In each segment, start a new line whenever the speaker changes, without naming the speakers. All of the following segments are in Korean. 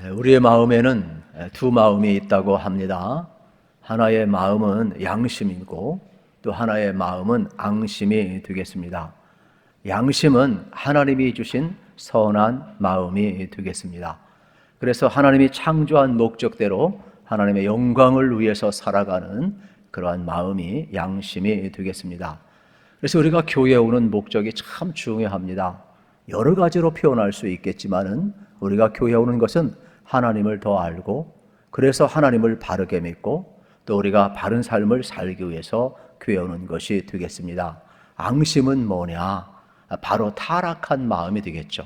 우리의 마음에는 두 마음이 있다고 합니다. 하나의 마음은 양심이고 또 하나의 마음은 앙심이 되겠습니다. 양심은 하나님이 주신 선한 마음이 되겠습니다. 그래서 하나님이 창조한 목적대로 하나님의 영광을 위해서 살아가는 그러한 마음이 양심이 되겠습니다. 그래서 우리가 교회에 오는 목적이 참 중요합니다. 여러 가지로 표현할 수 있겠지만은 우리가 교회에 오는 것은 하나님을 더 알고, 그래서 하나님을 바르게 믿고 또 우리가 바른 삶을 살기 위해서 교회에 오는 것이 되겠습니다. 앙심은 뭐냐? 바로 타락한 마음이 되겠죠.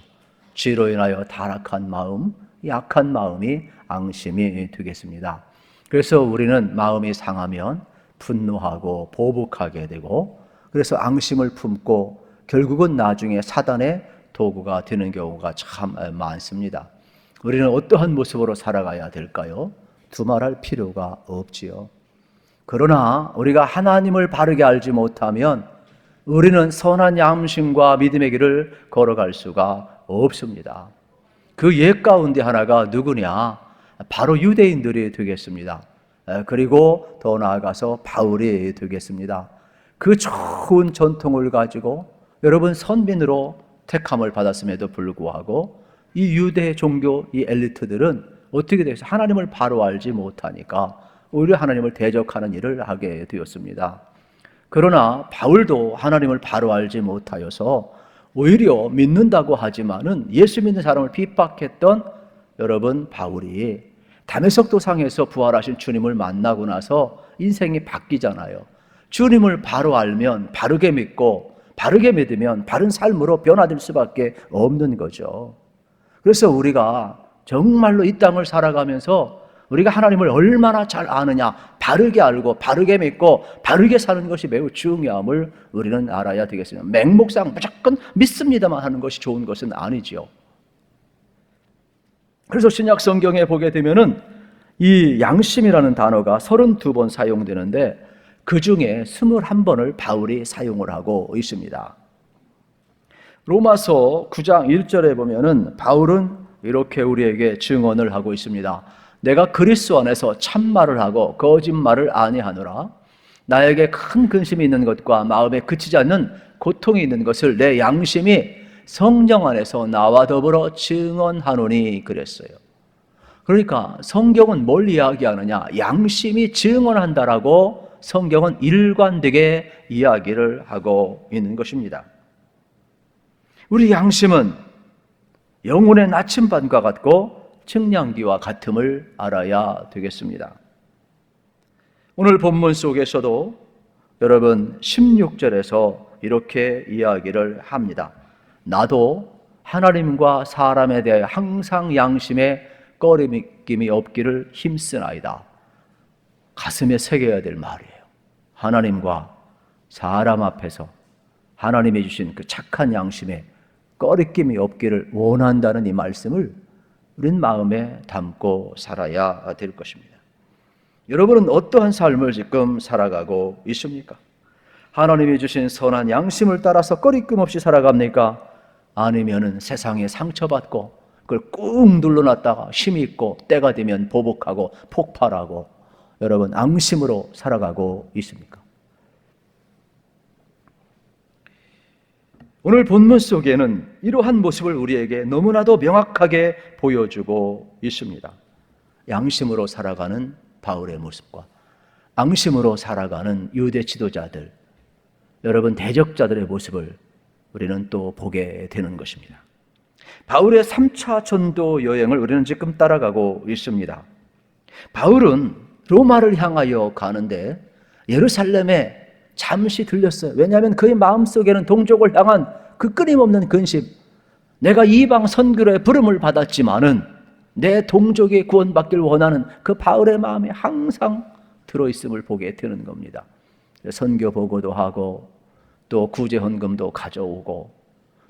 죄로 인하여 타락한 마음, 약한 마음이 앙심이 되겠습니다. 그래서 우리는 마음이 상하면 분노하고 보복하게 되고, 그래서 앙심을 품고 결국은 나중에 사단의 도구가 되는 경우가 참 많습니다. 우리는 어떠한 모습으로 살아가야 될까요? 두말할 필요가 없지요. 그러나 우리가 하나님을 바르게 알지 못하면 우리는 선한 양심과 믿음의 길을 걸어갈 수가 없습니다. 그 옛 가운데 하나가 누구냐? 바로 유대인들이 되겠습니다. 그리고 더 나아가서 바울이 되겠습니다. 그 좋은 전통을 가지고 여러분 선민으로 택함을 받았음에도 불구하고 이 유대 종교 이 엘리트들은 어떻게 돼서 하나님을 바로 알지 못하니까 오히려 하나님을 대적하는 일을 하게 되었습니다. 그러나 바울도 하나님을 바로 알지 못하여서 오히려 믿는다고 하지만은 예수 믿는 사람을 핍박했던 여러분 바울이 다메섹 도상에서 부활하신 주님을 만나고 나서 인생이 바뀌잖아요. 주님을 바로 알면 바르게 믿고 바르게 믿으면 바른 삶으로 변화될 수밖에 없는 거죠. 그래서 우리가 정말로 이 땅을 살아가면서 우리가 하나님을 얼마나 잘 아느냐, 바르게 알고 바르게 믿고 바르게 사는 것이 매우 중요함을 우리는 알아야 되겠습니다. 맹목상 무조건 믿습니다만 하는 것이 좋은 것은 아니지요. 그래서 신약 성경에 보게 되면은 이 양심이라는 단어가 32번 사용되는데 그 중에 21번을 바울이 사용을 하고 있습니다. 로마서 9장 1절에 보면은 바울은 이렇게 우리에게 증언을 하고 있습니다. 내가 그리스도 안에서 참말을 하고 거짓말을 아니하노라. 나에게 큰 근심이 있는 것과 마음에 그치지 않는 고통이 있는 것을 내 양심이 성령 안에서 나와 더불어 증언하노니 그랬어요. 그러니까 성경은 뭘 이야기하느냐? 양심이 증언한다라고 성경은 일관되게 이야기를 하고 있는 것입니다. 우리 양심은 영혼의 나침반과 같고 측량기와 같음을 알아야 되겠습니다. 오늘 본문 속에서도 여러분 16절에서 이렇게 이야기를 합니다. 나도 하나님과 사람에 대해 항상 양심에 꺼림낌이 없기를 힘쓰나이다. 가슴에 새겨야 될 말이에요. 하나님과 사람 앞에서 하나님이 주신 그 착한 양심에 꺼리낌이 없기를 원한다는 이 말씀을 우린 마음에 담고 살아야 될 것입니다. 여러분은 어떠한 삶을 지금 살아가고 있습니까? 하나님이 주신 선한 양심을 따라서 꺼리낌 없이 살아갑니까? 아니면은 세상에 상처받고 그걸 꾹 눌러놨다가 힘이 있고 때가 되면 보복하고 폭발하고 여러분 앙심으로 살아가고 있습니까? 오늘 본문 속에는 이러한 모습을 우리에게 너무나도 명확하게 보여주고 있습니다. 양심으로 살아가는 바울의 모습과 앙심으로 살아가는 유대 지도자들, 여러분 대적자들의 모습을 우리는 또 보게 되는 것입니다. 바울의 3차 전도 여행을 우리는 지금 따라가고 있습니다. 바울은 로마를 향하여 가는데 예루살렘에 잠시 들렸어요. 왜냐하면 그의 마음속에는 동족을 향한 그 끊임없는 근심, 내가 이방 선교로의 부름을 받았지만은 내 동족이 구원받길 원하는 그 바울의 마음이 항상 들어있음을 보게 되는 겁니다. 선교 보고도 하고 또 구제 헌금도 가져오고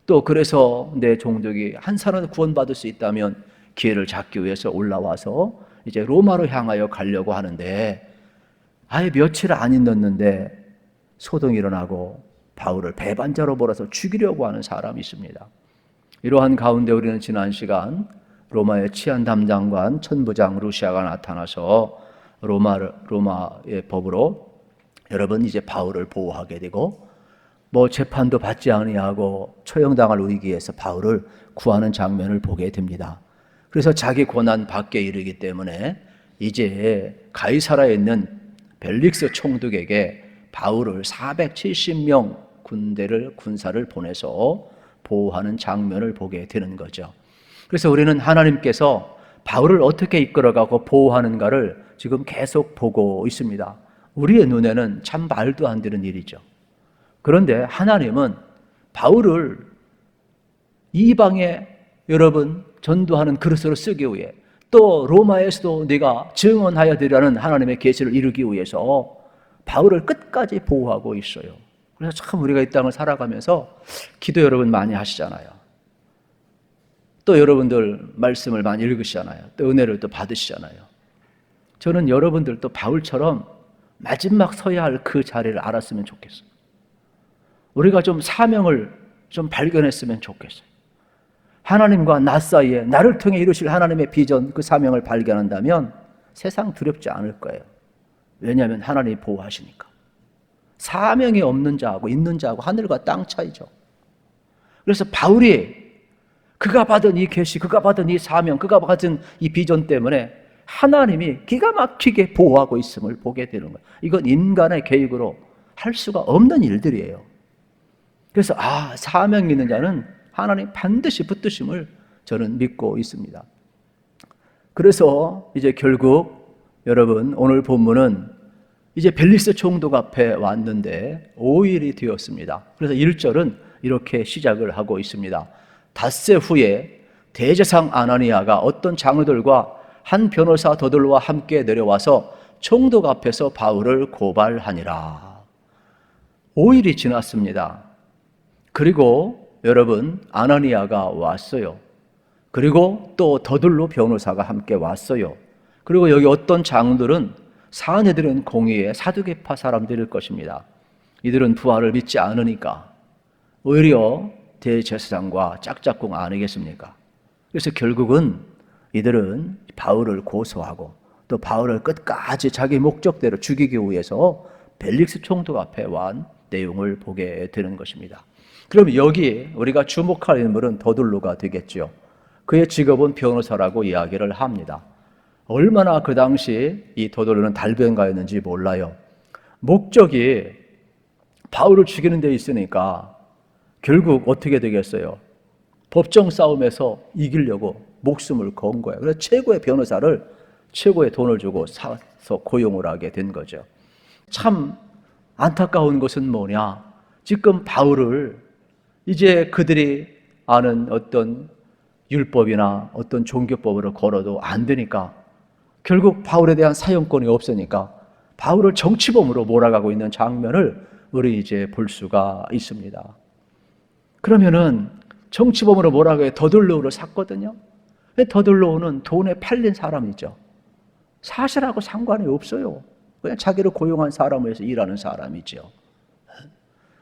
또 그래서 내 종족이 한 사람을 구원받을 수 있다면 기회를 잡기 위해서 올라와서 이제 로마로 향하여 가려고 하는데 아예 며칠 안 있었는데 소동이 일어나고 바울을 배반자로 몰아서 죽이려고 하는 사람이 있습니다. 이러한 가운데 우리는 지난 시간 로마의 치안 담당관 천부장 루시아가 나타나서 로마의 법으로 여러분 이제 바울을 보호하게 되고 뭐 재판도 받지 아니하고 처형당할 위기에서 바울을 구하는 장면을 보게 됩니다. 그래서 자기 고난 받게 이르기 때문에 이제 가이사라에 있는 벨릭스 총독에게 바울을 470명 군사를 보내서 보호하는 장면을 보게 되는 거죠. 그래서 우리는 하나님께서 바울을 어떻게 이끌어가고 보호하는가를 지금 계속 보고 있습니다. 우리의 눈에는 참 말도 안 되는 일이죠. 그런데 하나님은 바울을 이방에 여러분 전도하는 그릇으로 쓰기 위해 또 로마에서도 네가 증언하여 드리라는 하나님의 계시를 이루기 위해서 바울을 끝까지 보호하고 있어요. 그래서 참 우리가 이 땅을 살아가면서 기도 여러분 많이 하시잖아요. 또 여러분들 말씀을 많이 읽으시잖아요. 또 은혜를 또 받으시잖아요. 저는 여러분들 또 바울처럼 마지막 서야 할 그 자리를 알았으면 좋겠어요. 우리가 좀 사명을 좀 발견했으면 좋겠어요. 하나님과 나 사이에 나를 통해 이루실 하나님의 비전, 그 사명을 발견한다면 세상 두렵지 않을 거예요. 왜냐하면 하나님이 보호하시니까. 사명이 없는 자하고 있는 자하고 하늘과 땅 차이죠. 그래서 바울이 그가 받은 이 계시, 그가 받은 이 사명, 그가 받은 이 비전 때문에 하나님이 기가 막히게 보호하고 있음을 보게 되는 거예요. 이건 인간의 계획으로 할 수가 없는 일들이에요. 그래서 사명이 있는 자는 하나님 반드시 붙드심을 저는 믿고 있습니다. 그래서 이제 결국 여러분 오늘 본문은 이제 벨릭스 총독 앞에 왔는데 5일이 되었습니다. 그래서 1절은 이렇게 시작을 하고 있습니다. 닷새 후에 대제사장 아나니아가 어떤 장로들과 한 변호사 더들로와 함께 내려와서 총독 앞에서 바울을 고발하니라. 5일이 지났습니다. 그리고 여러분 아나니아가 왔어요. 그리고 또 더들로 변호사가 함께 왔어요. 그리고 여기 어떤 장로들은 사내들은 공의의 사두개파 사람들일 것입니다. 이들은 부활을 믿지 않으니까 오히려 대제사장과 짝짝꿍 아니겠습니까? 그래서 결국은 이들은 바울을 고소하고 또 바울을 끝까지 자기 목적대로 죽이기 위해서 벨릭스 총독 앞에 완 내용을 보게 되는 것입니다. 그럼 여기 우리가 주목할 인물은 더둘로가 되겠죠. 그의 직업은 변호사라고 이야기를 합니다. 얼마나 그 당시 이 더둘로는 달변가였는지 몰라요. 목적이 바울을 죽이는 데 있으니까 결국 어떻게 되겠어요? 법정 싸움에서 이기려고 목숨을 건 거예요. 그래서 최고의 변호사를 최고의 돈을 주고 사서 고용을 하게 된 거죠. 참 안타까운 것은 뭐냐? 지금 바울을 이제 그들이 아는 어떤 율법이나 어떤 종교법으로 걸어도 안 되니까 결국 바울에 대한 사형권이 없으니까 바울을 정치범으로 몰아가고 있는 장면을 우리 이제 볼 수가 있습니다. 그러면은 정치범으로 몰아가게 더둘로를 샀거든요. 더둘로는 돈에 팔린 사람이죠. 사실하고 상관이 없어요. 그냥 자기를 고용한 사람을 위해서 일하는 사람이죠.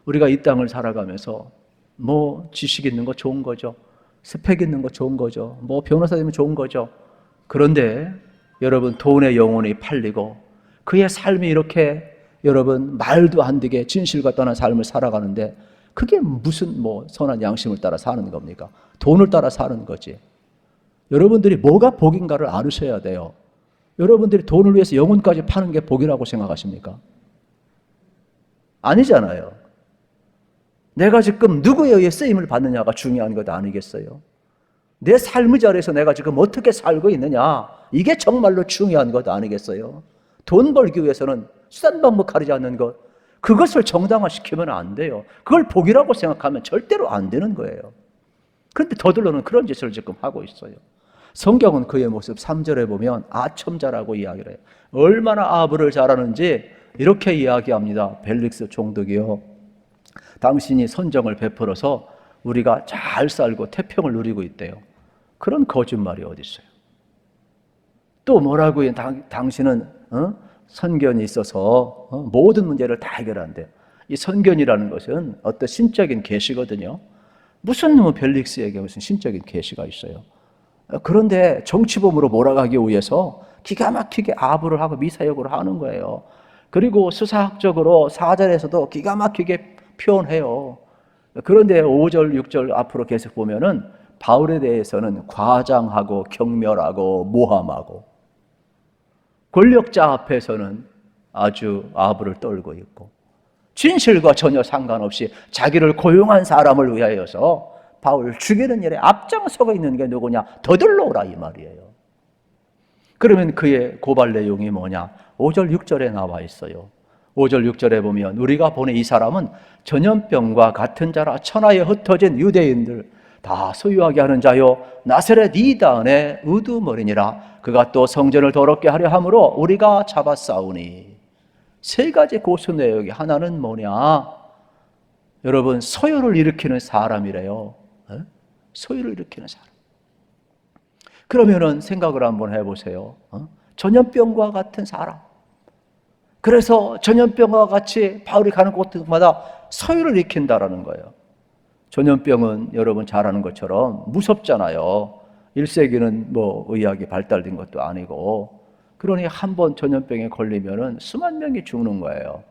우리가 이 땅을 살아가면서 뭐 지식 있는 거 좋은 거죠. 스펙 있는 거 좋은 거죠. 뭐 변호사 되면 좋은 거죠. 그런데 여러분 돈에 영혼이 팔리고 그의 삶이 이렇게 여러분 말도 안 되게 진실과 떠난 삶을 살아가는데 그게 무슨 뭐 선한 양심을 따라 사는 겁니까? 돈을 따라 사는 거지. 여러분들이 뭐가 복인가를 알으셔야 돼요. 여러분들이 돈을 위해서 영혼까지 파는 게 복이라고 생각하십니까? 아니잖아요. 내가 지금 누구에 의해 쓰임을 받느냐가 중요한 것 아니겠어요? 내 삶의 자리에서 내가 지금 어떻게 살고 있느냐, 이게 정말로 중요한 것 아니겠어요? 돈 벌기 위해서는 수단 방법 가리지 않는 것, 그것을 정당화시키면 안 돼요. 그걸 복이라고 생각하면 절대로 안 되는 거예요. 그런데 더들로는 그런 짓을 지금 하고 있어요. 성경은 그의 모습 3절에 보면 아첨자라고 이야기를 해요. 얼마나 아부를 잘하는지 이렇게 이야기합니다. 벨릭스 총독이요, 당신이 선정을 베풀어서 우리가 잘 살고 태평을 누리고 있대요. 그런 거짓말이 어디 있어요? 또 뭐라고 해요? 당신은 선견이 있어서 모든 문제를 다 해결한대요. 이 선견이라는 것은 어떤 신적인 계시거든요. 무슨 벨릭스에게 무슨 신적인 계시가 있어요? 그런데 정치범으로 몰아가기 위해서 기가 막히게 아부를 하고 미사역을 하는 거예요. 그리고 수사학적으로 4절에서도 기가 막히게 표현해요. 그런데 5절, 6절 앞으로 계속 보면은 바울에 대해서는 과장하고 경멸하고 모함하고 권력자 앞에서는 아주 아부를 떨고 있고 진실과 전혀 상관없이 자기를 고용한 사람을 위하여서 바울 죽이는 일에 앞장서고 있는 게 누구냐? 더들러오라 이 말이에요. 그러면 그의 고발 내용이 뭐냐? 5절, 6절에 나와 있어요. 5절, 6절에 보면 우리가 보는 이 사람은 전염병과 같은 자라 천하에 흩어진 유대인들 다 소유하게 하는 자요 나사렛 이단의 우두머리니라. 그가 또 성전을 더럽게 하려 함으로 우리가 잡아싸우니. 세 가지 고소 내용이 하나는 뭐냐? 여러분, 소요를 일으키는 사람이래요. 소요를 일으키는 사람. 그러면은 생각을 한번 해보세요. 전염병과 같은 사람. 그래서 전염병과 같이 바울이 가는 곳마다 소요를 일으킨다라는 거예요. 전염병은 여러분 잘 아는 것처럼 무섭잖아요. 1세기는 뭐 의학이 발달된 것도 아니고, 그러니 한 번 전염병에 걸리면은 수만 명이 죽는 거예요.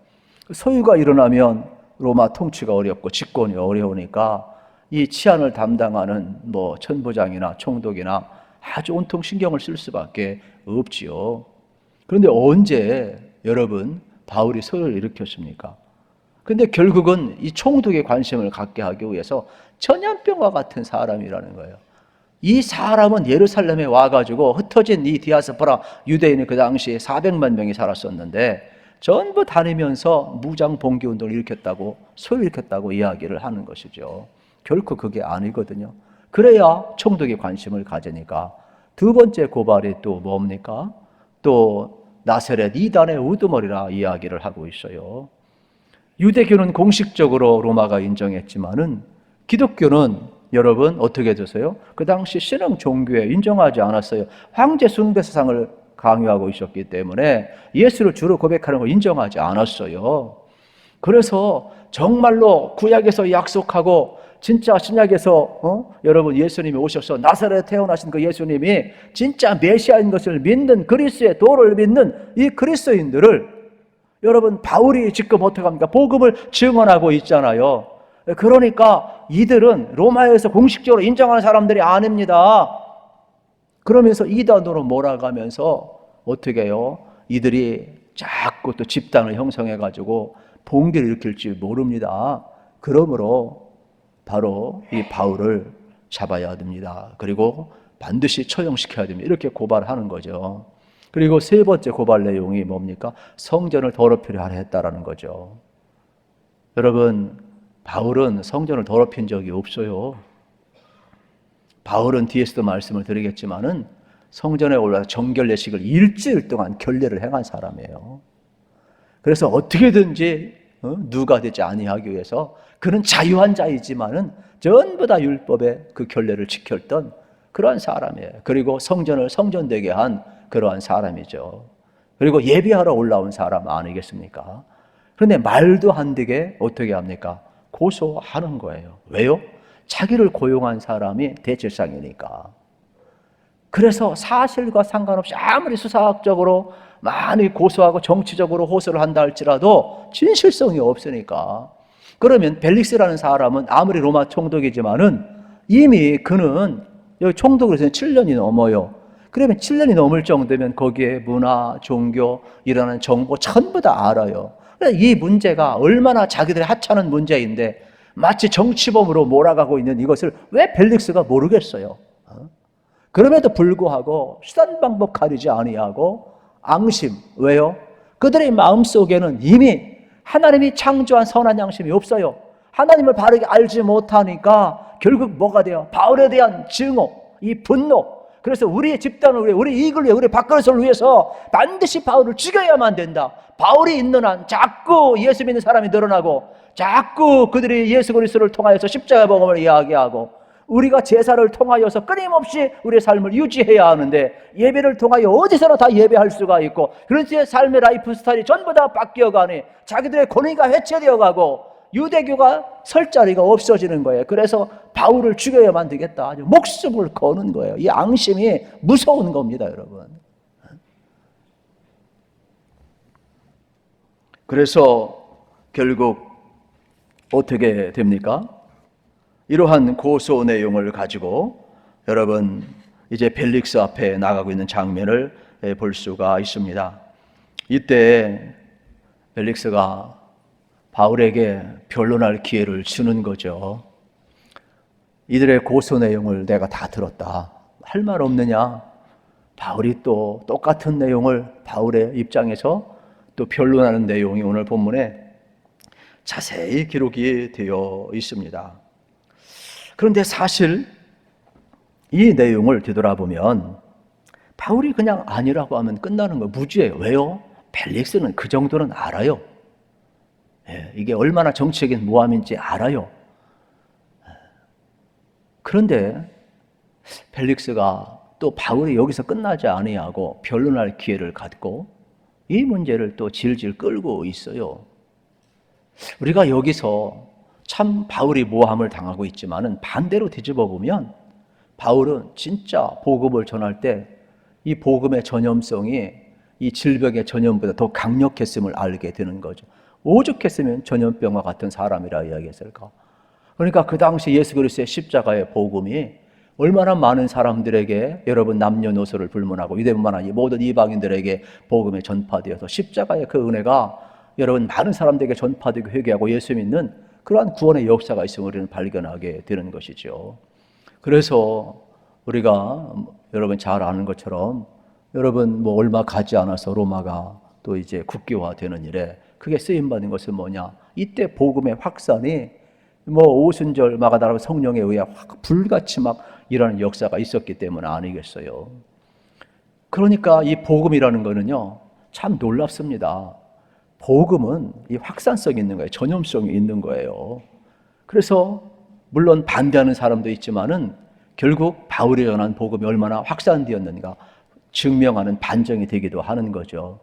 소유가 일어나면 로마 통치가 어렵고 집권이 어려우니까 이 치안을 담당하는 뭐 천부장이나 총독이나 아주 온통 신경을 쓸 수밖에 없지요. 그런데 언제 여러분 바울이 소요를 일으켰습니까? 근데 결국은 이 총독의 관심을 갖게 하기 위해서 전염병과 같은 사람이라는 거예요. 이 사람은 예루살렘에 와가지고 흩어진 이 디아스포라 유대인이 그 당시에 400만 명이 살았었는데 전부 다니면서 무장 봉기 운동을 일으켰다고, 소요 일으켰다고 이야기를 하는 것이죠. 결코 그게 아니거든요. 그래야 총독이 관심을 가지니까. 두 번째 고발이 또 뭡니까? 또 나사렛 이단의 우두머리라 이야기를 하고 있어요. 유대교는 공식적으로 로마가 인정했지만은 기독교는 여러분 어떻게 되세요? 그 당시 신흥 종교에 인정하지 않았어요. 황제 숭배 사상을 강요하고 있었기 때문에 예수를 주로 고백하는 걸 인정하지 않았어요. 그래서 정말로 구약에서 약속하고 진짜 신약에서 여러분 예수님이 오셔서 나사렛에 태어나신 그 예수님이 진짜 메시아인 것을 믿는 그리스도의 도를 믿는 이 그리스도인들을 여러분 바울이 지금 어떻게 합니까? 복음을 증언하고 있잖아요. 그러니까 이들은 로마에서 공식적으로 인정하는 사람들이 아닙니다. 그러면서 이단으로 몰아가면서 어떻게 해요? 이들이 자꾸 또 집단을 형성해가지고 봉기를 일으킬지 모릅니다. 그러므로 바로 이 바울을 잡아야 됩니다. 그리고 반드시 처형시켜야 됩니다. 이렇게 고발하는 거죠. 그리고 세 번째 고발 내용이 뭡니까? 성전을 더럽히려 하려 했다라는 거죠. 여러분, 바울은 성전을 더럽힌 적이 없어요. 바울은 뒤에서도 말씀을 드리겠지만은 성전에 올라서 정결 예식을 일주일 동안 결례를 행한 사람이에요. 그래서 어떻게든지 누가 되지 아니하기 위해서 그는 자유한 자이지만은 전부 다 율법의 그 결례를 지켰던 그러한 사람이에요. 그리고 성전을 성전되게 한 그러한 사람이죠. 그리고 예배하러 올라온 사람 아니겠습니까? 그런데 말도 안 되게 어떻게 합니까? 고소하는 거예요. 왜요? 자기를 고용한 사람이 대제사장이니까. 그래서 사실과 상관없이 아무리 수사학적으로 많이 고소하고 정치적으로 호소를 한다 할지라도 진실성이 없으니까. 그러면 벨릭스라는 사람은 아무리 로마 총독이지만은 이미 그는 여기 총독으로서 7년이 넘어요. 그러면 7년이 넘을 정도면 거기에 문화, 종교, 일어나는 정보 전부 다 알아요. 이 문제가 얼마나 자기들의 하찮은 문제인데 마치 정치범으로 몰아가고 있는 이것을 왜 벨릭스가 모르겠어요? 그럼에도 불구하고 수단 방법 가리지 아니하고 앙심. 왜요? 그들의 마음속에는 이미 하나님이 창조한 선한 양심이 없어요. 하나님을 바르게 알지 못하니까 결국 뭐가 돼요? 바울에 대한 증오, 이 분노. 그래서 우리의 집단을 위해, 우리 이익을 위해, 우리 밥그릇을 위해서 반드시 바울을 죽여야만 된다. 바울이 있는 한 자꾸 예수 믿는 사람이 늘어나고 자꾸 그들이 예수 그리스도를 통하여서 십자가 복음을 이야기하고 우리가 제사를 통하여서 끊임없이 우리의 삶을 유지해야 하는데 예배를 통하여 어디서나 다 예배할 수가 있고 그런지 삶의 라이프 스타일이 전부 다 바뀌어가니 자기들의 권위가 해체되어 가고 유대교가 설 자리가 없어지는 거예요. 그래서 바울을 죽여야만 되겠다. 아주 목숨을 거는 거예요. 이 앙심이 무서운 겁니다, 여러분. 그래서 결국 어떻게 됩니까? 이러한 고소 내용을 가지고 여러분 이제 벨릭스 앞에 나가고 있는 장면을 볼 수가 있습니다. 이때 벨릭스가 바울에게 변론할 기회를 주는 거죠. 이들의 고소 내용을 내가 다 들었다. 할 말 없느냐? 바울이 또 똑같은 내용을 바울의 입장에서 또 변론하는 내용이 오늘 본문에 자세히 기록이 되어 있습니다. 그런데 사실 이 내용을 뒤돌아보면 바울이 그냥 아니라고 하면 끝나는 거예요. 무죄예요. 왜요? 벨릭스는 그 정도는 알아요. 이게 얼마나 정치적인 모함인지 알아요. 그런데 벨릭스가 또 바울이 여기서 끝나지 아니하고 변론할 기회를 갖고 이 문제를 또 질질 끌고 있어요. 우리가 여기서 참 바울이 모함을 당하고 있지만은 반대로 뒤집어 보면 바울은 진짜 복음을 전할 때 이 복음의 전염성이 이 질병의 전염보다 더 강력했음을 알게 되는 거죠. 오죽했으면 전염병과 같은 사람이라 이야기했을까? 그러니까 그 당시 예수 그리스도의 십자가의 복음이 얼마나 많은 사람들에게 여러분 남녀노소를 불문하고 유대뿐만 아니라 모든 이방인들에게 복음이 전파되어서 십자가의 그 은혜가 여러분 많은 사람들에게 전파되고 회개하고 예수 믿는 그러한 구원의 역사가 있음을 우리는 발견하게 되는 것이죠. 그래서 우리가 여러분 잘 아는 것처럼 여러분 뭐 얼마 가지 않아서 로마가 또 이제 국교화되는 일에 그게 쓰임받은 것은 뭐냐? 이때 복음의 확산이 뭐 오순절 마가다라 성령에 의해 불같이 막 일하는 역사가 있었기 때문 아니겠어요. 그러니까 이 복음이라는 거는요 참 놀랍습니다. 복음은 이 확산성이 있는 거예요. 전염성이 있는 거예요. 그래서 물론 반대하는 사람도 있지만은 결국 바울이 전한 복음이 얼마나 확산되었는가 증명하는 반증이 되기도 하는 거죠.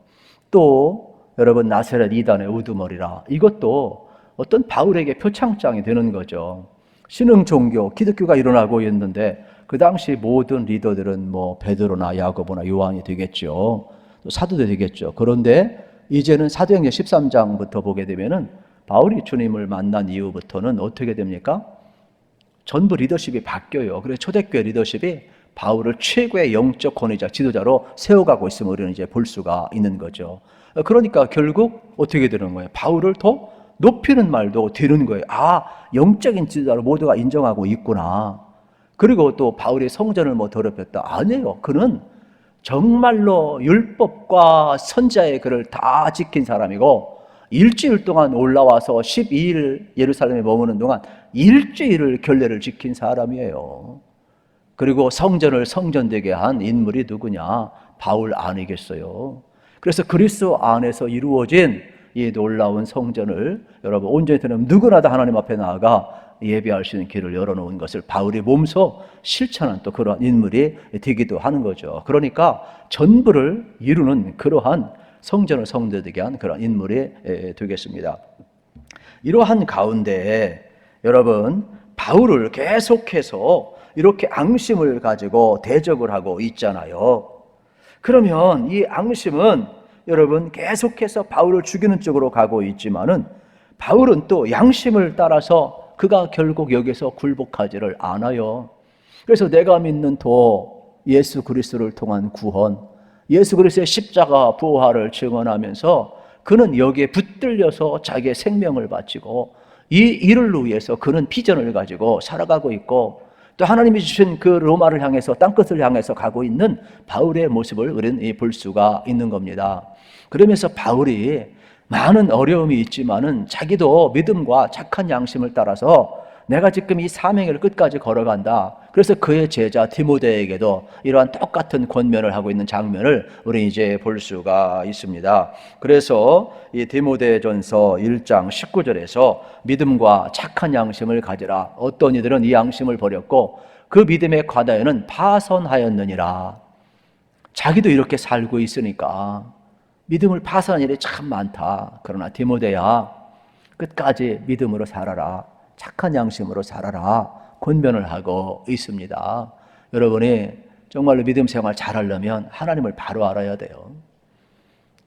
또 여러분 나사렛 이단의 우두머리라 이것도 어떤 바울에게 표창장이 되는 거죠. 신흥 종교 기독교가 일어나고 있는데 그 당시 모든 리더들은 뭐 베드로나 야고보나 요한이 되겠죠. 또 사도도 되겠죠. 그런데 이제는 사도행전 13장부터 보게 되면은 바울이 주님을 만난 이후부터는 어떻게 됩니까? 전부 리더십이 바뀌어요. 그래서 초대교회 리더십이 바울을 최고의 영적 권위자, 지도자로 세워가고 있음을 우리는 이제 볼 수가 있는 거죠. 그러니까 결국 어떻게 되는 거예요? 바울을 더 높이는 말도 되는 거예요. 아, 영적인 지도자로 모두가 인정하고 있구나. 그리고 또 바울이 성전을 뭐 더럽혔다. 아니에요. 그는 정말로 율법과 선지자의 글을 다 지킨 사람이고 일주일 동안 올라와서 12일 예루살렘에 머무는 동안 일주일을 결례를 지킨 사람이에요. 그리고 성전을 성전되게 한 인물이 누구냐? 바울 아니겠어요? 그래서 그리스도 안에서 이루어진 이 놀라운 성전을 여러분 온전히 드리면 누구나 다 하나님 앞에 나아가 예배할 수 있는 길을 열어놓은 것을 바울이 몸소 실천한 또 그러한 인물이 되기도 하는 거죠. 그러니까 전부를 이루는 그러한 성전을 성전되게 한 그런 인물이 되겠습니다. 이러한 가운데 여러분 바울을 계속해서 이렇게 앙심을 가지고 대적을 하고 있잖아요. 그러면 이 앙심은 여러분 계속해서 바울을 죽이는 쪽으로 가고 있지만은 바울은 또 양심을 따라서 그가 결국 여기서 굴복하지를 않아요. 그래서 내가 믿는 도 예수 그리스도를 통한 구원, 예수 그리스도의 십자가 부활을 증언하면서 그는 여기에 붙들려서 자기의 생명을 바치고 이 일을 위해서 그는 비전을 가지고 살아가고 있고 또 하나님이 주신 그 로마를 향해서 땅끝을 향해서 가고 있는 바울의 모습을 우리는 볼 수가 있는 겁니다. 그러면서 바울이 많은 어려움이 있지만은 자기도 믿음과 착한 양심을 따라서 내가 지금 이 사명을 끝까지 걸어간다. 그래서 그의 제자 디모데에게도 이러한 똑같은 권면을 하고 있는 장면을 우리 이제 볼 수가 있습니다. 그래서 이 디모데전서 1장 19절에서 믿음과 착한 양심을 가지라. 어떤 이들은 이 양심을 버렸고 그 믿음의 과다에는 파선하였느니라. 자기도 이렇게 살고 있으니까 믿음을 파선한 일이 참 많다. 그러나 디모데야 끝까지 믿음으로 살아라. 착한 양심으로 살아라. 권면을 하고 있습니다. 여러분이 정말로 믿음 생활 잘하려면 하나님을 바로 알아야 돼요.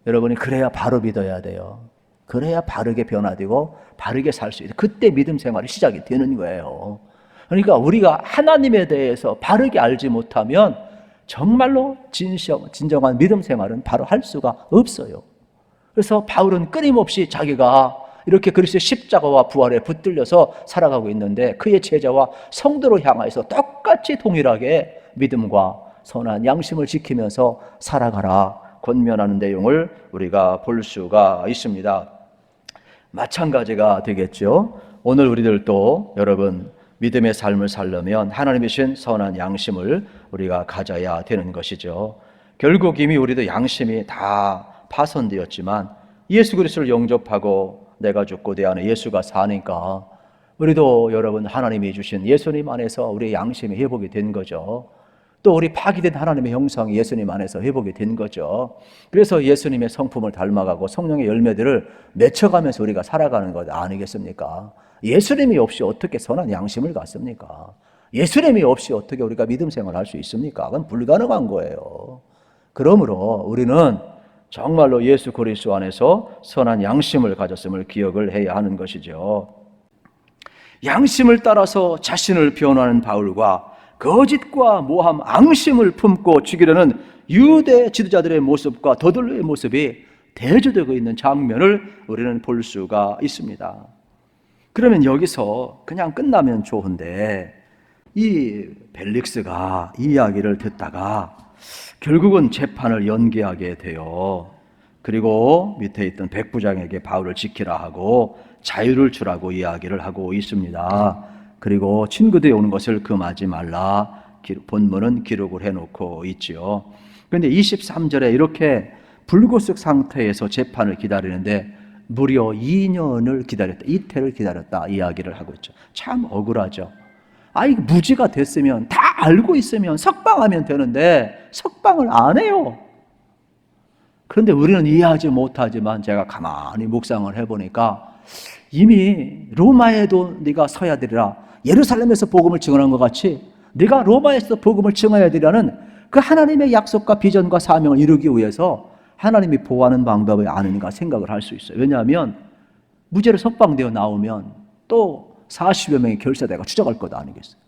여러분이 그래야 바로 믿어야 돼요. 그래야 바르게 변화되고 바르게 살 수 있어요. 그때 믿음 생활이 시작이 되는 거예요. 그러니까 우리가 하나님에 대해서 바르게 알지 못하면 정말로 진정한 믿음 생활은 바로 할 수가 없어요. 그래서 바울은 끊임없이 자기가 이렇게 그리스도의 십자가와 부활에 붙들려서 살아가고 있는데 그의 제자와 성도로 향하여서 똑같이 동일하게 믿음과 선한 양심을 지키면서 살아가라 권면하는 내용을 우리가 볼 수가 있습니다. 마찬가지가 되겠죠. 오늘 우리들도 여러분 믿음의 삶을 살려면 하나님이 주신 선한 양심을 우리가 가져야 되는 것이죠. 결국 이미 우리도 양심이 다 파손되었지만 예수 그리스도를 영접하고 내가 죽고 내 안에 예수가 사니까 우리도 여러분 하나님이 주신 예수님 안에서 우리의 양심이 회복이 된 거죠. 또 우리 파기된 하나님의 형상이 예수님 안에서 회복이 된 거죠. 그래서 예수님의 성품을 닮아가고 성령의 열매들을 맺혀가면서 우리가 살아가는 것 아니겠습니까? 예수님이 없이 어떻게 선한 양심을 갖습니까? 예수님이 없이 어떻게 우리가 믿음 생활을 할 수 있습니까? 그건 불가능한 거예요. 그러므로 우리는 정말로 예수 그리스도 안에서 선한 양심을 가졌음을 기억을 해야 하는 것이죠. 양심을 따라서 자신을 변호하는 바울과 거짓과 모함, 앙심을 품고 죽이려는 유대 지도자들의 모습과 더들로의 모습이 대조되고 있는 장면을 우리는 볼 수가 있습니다. 그러면 여기서 그냥 끝나면 좋은데 이 벨릭스가 이 이야기를 듣다가 결국은 재판을 연기하게 돼요. 그리고 밑에 있던 백부장에게 바울을 지키라 하고 자유를 주라고 이야기를 하고 있습니다. 그리고 친구들이 오는 것을 금하지 말라 본문은 기록을 해놓고 있지요. 그런데 23절에 이렇게 불구속 상태에서 재판을 기다리는데 무려 2년을 기다렸다, 이태를 기다렸다 이야기를 하고 있죠. 참 억울하죠. 이거 무죄가 됐으면 다 알고 있으면 석방하면 되는데 석방을 안 해요. 그런데 우리는 이해하지 못하지만 제가 가만히 묵상을 해보니까 이미 로마에도 네가 서야 되리라, 예루살렘에서 복음을 증언한 것 같이 네가 로마에서 복음을 증언해야 되리라는 그 하나님의 약속과 비전과 사명을 이루기 위해서 하나님이 보호하는 방법이 아닌가 생각을 할 수 있어요. 왜냐하면 무죄로 석방되어 나오면 또 40여 명의 결사대가 추적할 것 아니겠어요.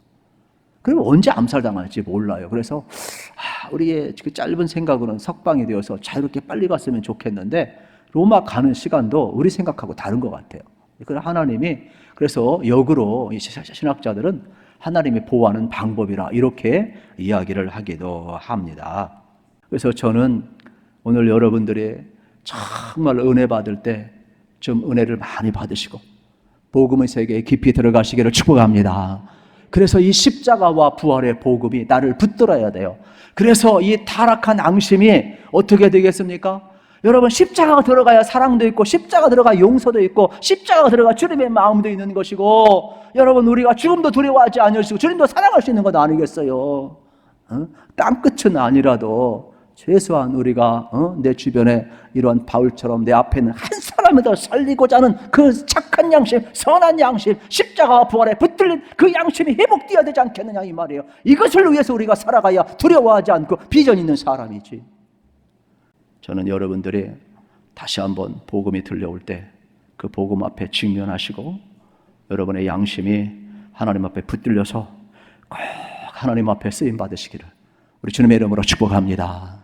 그러면 언제 암살당할지 몰라요. 그래서 우리의 그 짧은 생각으로는 석방이 되어서 자유롭게 빨리 갔으면 좋겠는데 로마 가는 시간도 우리 생각하고 다른 것 같아요. 그래서 하나님이 그래서 역으로 이 신학자들은 하나님이 보호하는 방법이라 이렇게 이야기를 하기도 합니다. 그래서 저는 오늘 여러분들이 정말 은혜 받을 때 좀 은혜를 많이 받으시고 복음의 세계에 깊이 들어가시기를 축복합니다. 그래서 이 십자가와 부활의 복음이 나를 붙들어야 돼요. 그래서 이 타락한 앙심이 어떻게 되겠습니까? 여러분 십자가가 들어가야 사랑도 있고 십자가 들어가 용서도 있고 십자가가 들어가 주님의 마음도 있는 것이고 여러분 우리가 죽음도 두려워하지 않으시고 주님도 사랑할 수 있는 것 아니겠어요? 땅끝은 아니라도 최소한 우리가 내 주변에 이러한 바울처럼 내 앞에 있는 한 사람이라도 살리고자 하는 그 착한 양심, 선한 양심, 십자가와 부활에 붙들린 그 양심이 회복되어야 되지 않겠느냐 이 말이에요. 이것을 위해서 우리가 살아가야 두려워하지 않고 비전 있는 사람이지. 저는 여러분들이 다시 한번 복음이 들려올 때 그 복음 앞에 직면하시고 여러분의 양심이 하나님 앞에 붙들려서 꼭 하나님 앞에 쓰임 받으시기를 우리 주님의 이름으로 축복합니다.